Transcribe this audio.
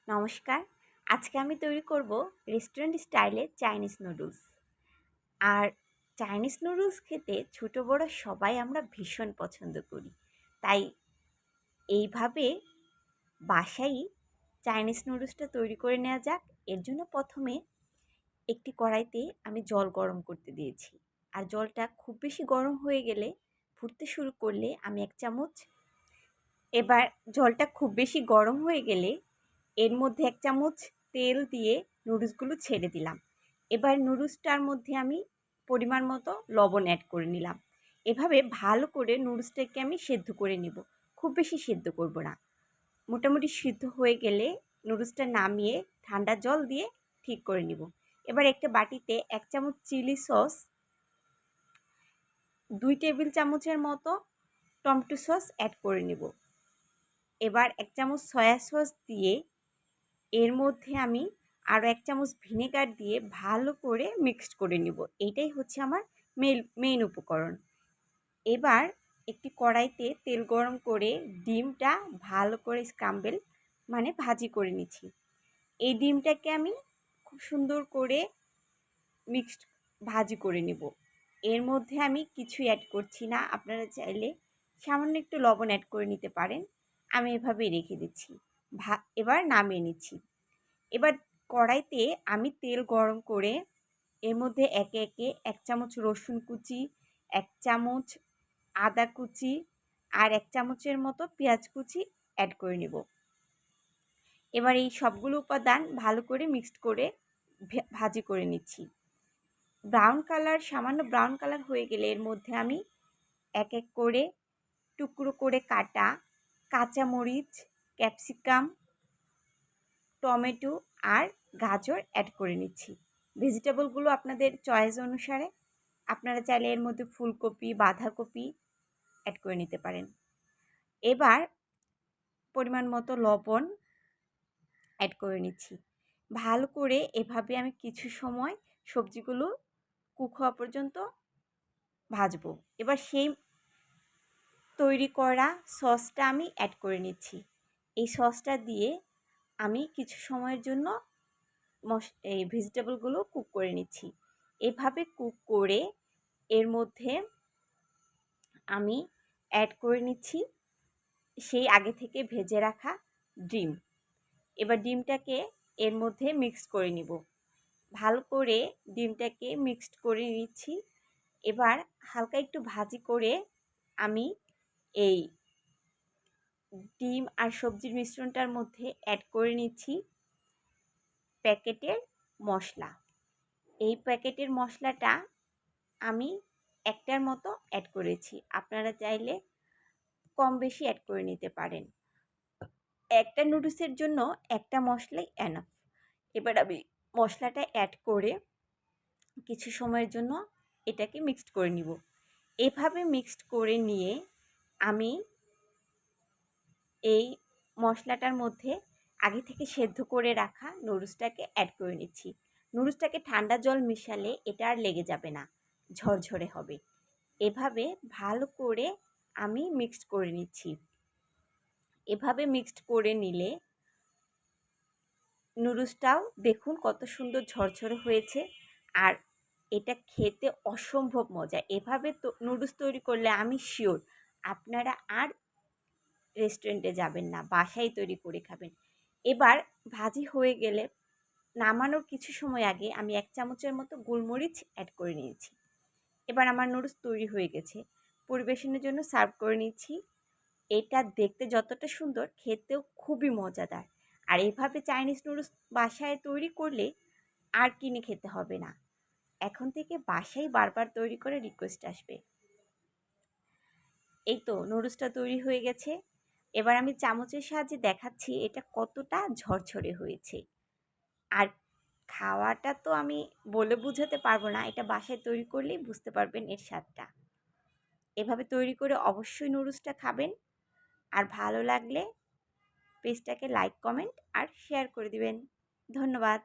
নমস্কার। আজকে আমি তৈরি করব রেস্টুরেন্ট স্টাইলে চাইনিজ নুডলস। আর চাইনিজ নুডলস খেতে ছোট বড় সবাই আমরা ভীষণ পছন্দ করি। তাই এইভাবে বাসায় চাইনিজ নুডলসটা তৈরি করে নেওয়া যাক। এর জন্য প্রথমে একটি কড়াইতে আমি জল গরম করতে দিয়েছি। আর জলটা খুব বেশি গরম হয়ে গেলে ফুটতে শুরু করলে আমি 1 চামচ এবার জলটা খুব বেশি গরম হয়ে গেলে এর মধ্যে 1 চামচ তেল দিয়ে নুডলসগুলো ছেড়ে দিলাম। এবার নুডলসটার মধ্যে আমি পরিমাণ মতো লবণ অ্যাড করে নিলাম। এভাবে ভালো করে নুডলসটাকে আমি সেদ্ধ করে নিব। খুব বেশি সেদ্ধ করব না। মোটামুটি সিদ্ধ হয়ে গেলে নুডলসটা নামিয়ে ঠান্ডা জল দিয়ে ঠিক করে নিব। এবার একটা বাটিতে 1 চামচ চিলি সস, 2 টেবিল চামচের মতো টমেটো সস অ্যাড করে নিব। এবার 1 চামচ সয়া সস দিয়ে এর মধ্যে আমি আরও 1 চামচ ভিনেগার দিয়ে ভালো করে মিক্সড করে নিব। এইটাই হচ্ছে আমার মেইন উপকরণ। এবার একটি কড়াইতে তেল গরম করে ডিমটা ভালো করে স্ক্রাম্বল মানে ভাজি করে নিচ্ছি। এই ডিমটাকে আমি খুব সুন্দর করে মিক্সড ভাজি করে নিব। এর মধ্যে আমি কিছু অ্যাড করছি না। আপনারা চাইলে সামান্য একটু লবণ অ্যাড করে নিতে পারেন। আমি এভাবেই রেখে দিচ্ছি। এবার নামিয়ে নিচ্ছি। এবার কড়াইতে আমি তেল গরম করে এর মধ্যে একে একে 1 চামচ রসুন কুচি, 1 চামচ আদা কুচি আর 1 চামচের মতো পেঁয়াজ কুচি অ্যাড করে নেব। এবার এই সবগুলো উপাদান ভালো করে মিক্সড করে ভাজি করে নিচ্ছি। সামান্য ব্রাউন কালার হয়ে গেলে এর মধ্যে আমি এক এক করে টুকরো করে কাটা কাঁচামরিচ, ক্যাপসিকাম, টমেটো আর গাজর অ্যাড করে নিচ্ছি। ভেজিটেবলগুলো আপনাদের চয়েস অনুসারে আপনারা চাইলে এর মধ্যে ফুলকপি, বাঁধাকপি অ্যাড করে নিতে পারেন। এবার পরিমাণ মতো লবণ অ্যাড করে নিচ্ছি। ভালো করে এভাবে আমি কিছু সময় সবজিগুলো কুক হওয়া পর্যন্ত ভাজবো। এবার সেই তৈরি করা সসটা আমি অ্যাড করে নিচ্ছি। এই সসটা দিয়ে আমি কিছু সময়ের জন্য এই ভেজিটেবলগুলো কুক করে নিচ্ছি। এভাবে কুক করে এর মধ্যে আমি অ্যাড করে নিচ্ছি সেই আগে থেকে ভেজে রাখা ডিম। এবার ডিমটাকে এর মধ্যে মিক্স করে নিব। ভালো করে ডিমটাকে মিক্সড করে নিচ্ছি। এবার হালকা একটু ভাজি করে আমি এই ডিম আর সবজির মিশ্রণটার মধ্যে অ্যাড করে নিচ্ছি প্যাকেটের মশলা। এই প্যাকেটের মশলাটা আমি একটার মতো অ্যাড করেছি। আপনারা চাইলে কম বেশি অ্যাড করে নিতে পারেন। একটা নুডলসের জন্য একটা মশলাই এনাফ। এবার আমি মশলাটা অ্যাড করে কিছু সময়ের জন্য এটাকে মিক্সড করে নিব। এভাবে মিক্সড করে নিয়ে আমি এই মশলাটার মধ্যে আগে থেকে সেদ্ধ করে রাখা নুডলসটাকে অ্যাড করে নিচ্ছি। নুডলসটাকে ঠান্ডা জল মিশালে এটা আর লেগে যাবে না, ঝরঝরে হবে। এভাবে ভালো করে আমি মিক্সড করে নিচ্ছি। এভাবে মিক্সড করে নিলে নুডলসটাও দেখুন কত সুন্দর ঝরঝরে হয়েছে। আর এটা খেতে অসম্ভব মজা। এভাবে তো নুডলস তৈরি করলে আমি শিওর আপনারা আর রেস্টুরেন্টে যাবেন না, বাসায় তৈরি করে খাবেন। এবার ভাজি হয়ে গেলে নামানোর কিছু সময় আগে আমি 1 চামচের মতো গোলমরিচ অ্যাড করে নিয়েছি। এবার আমার নুডলস তৈরি হয়ে গেছে। পরিবেশনের জন্য সার্ভ করে নিচ্ছি। এটা দেখতে যতটা সুন্দর খেতেও খুবই মজাদার। আর এভাবে চাইনিজ নুডলস বাসায় তৈরি করলে আর কিনে খেতে হবে না। এখন থেকে বাসায় বারবার তৈরি করে রিকোয়েস্ট আসবে। এই তো নুডলসটা তৈরি হয়ে গেছে। এবার আমি চামচের সাহায্যে দেখাচ্ছি এটা কতটা ঝরঝরে হয়েছে। আর খাওয়াটা তো আমি বলে বোঝাতে পারবো না, এটা বাসায় তৈরি করলেই বুঝতে পারবেন এর স্বাদটা। এভাবে তৈরি করে অবশ্যই নুডলসটা খাবেন। আর ভালো লাগলে পেজটাকে লাইক, কমেন্ট আর শেয়ার করে দিবেন। ধন্যবাদ।